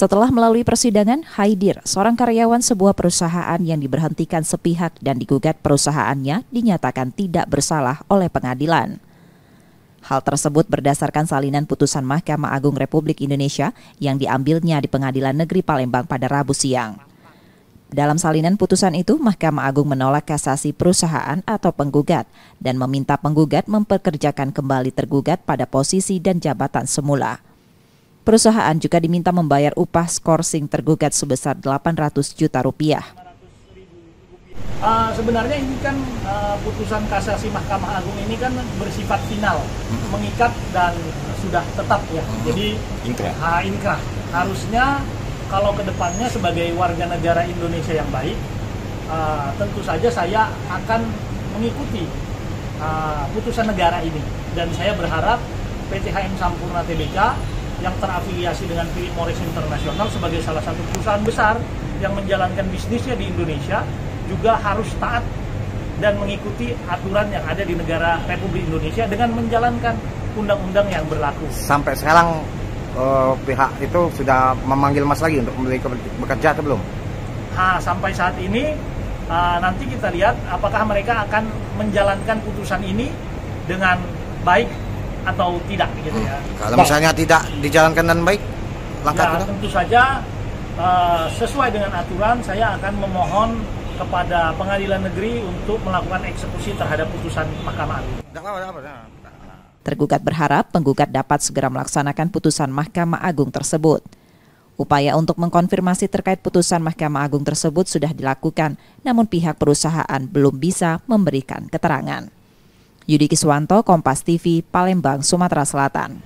Setelah melalui persidangan, Haidir, seorang karyawan sebuah perusahaan yang diberhentikan sepihak dan digugat perusahaannya, dinyatakan tidak bersalah oleh pengadilan. Hal tersebut berdasarkan salinan putusan Mahkamah Agung Republik Indonesia yang diambilnya di Pengadilan Negeri Palembang pada Rabu siang. Dalam salinan putusan itu, Mahkamah Agung menolak kasasi perusahaan atau penggugat dan meminta penggugat mempekerjakan kembali tergugat pada posisi dan jabatan semula. Perusahaan juga diminta membayar upah skorsing tergugat sebesar 800 juta rupiah. Sebenarnya ini kan putusan kasasi Mahkamah Agung ini kan bersifat final, mengikat dan sudah tetap ya. Jadi inkrah. Harusnya kalau kedepannya sebagai warga negara Indonesia yang baik, tentu saja saya akan mengikuti putusan negara ini. Dan saya berharap PT HM Sampurna Tbk yang terafiliasi dengan Philip Morris International sebagai salah satu perusahaan besar yang menjalankan bisnisnya di Indonesia juga harus taat dan mengikuti aturan yang ada di negara Republik Indonesia dengan menjalankan undang-undang yang berlaku. Sampai sekarang pihak itu sudah memanggil Mas lagi untuk bekerja atau belum? Sampai saat ini nanti kita lihat apakah mereka akan menjalankan putusan ini dengan baik atau tidak gitu ya. Kalau misalnya tidak dijalankan dengan baik, langkah ya, tentu saja sesuai dengan aturan saya akan memohon kepada pengadilan negeri untuk melakukan eksekusi terhadap putusan Mahkamah Agung. Tergugat berharap penggugat dapat segera melaksanakan putusan Mahkamah Agung tersebut. Upaya untuk mengkonfirmasi terkait putusan Mahkamah Agung tersebut sudah dilakukan, namun pihak perusahaan belum bisa memberikan keterangan. Yudi Kiswanto, Kompas TV, Palembang, Sumatera Selatan.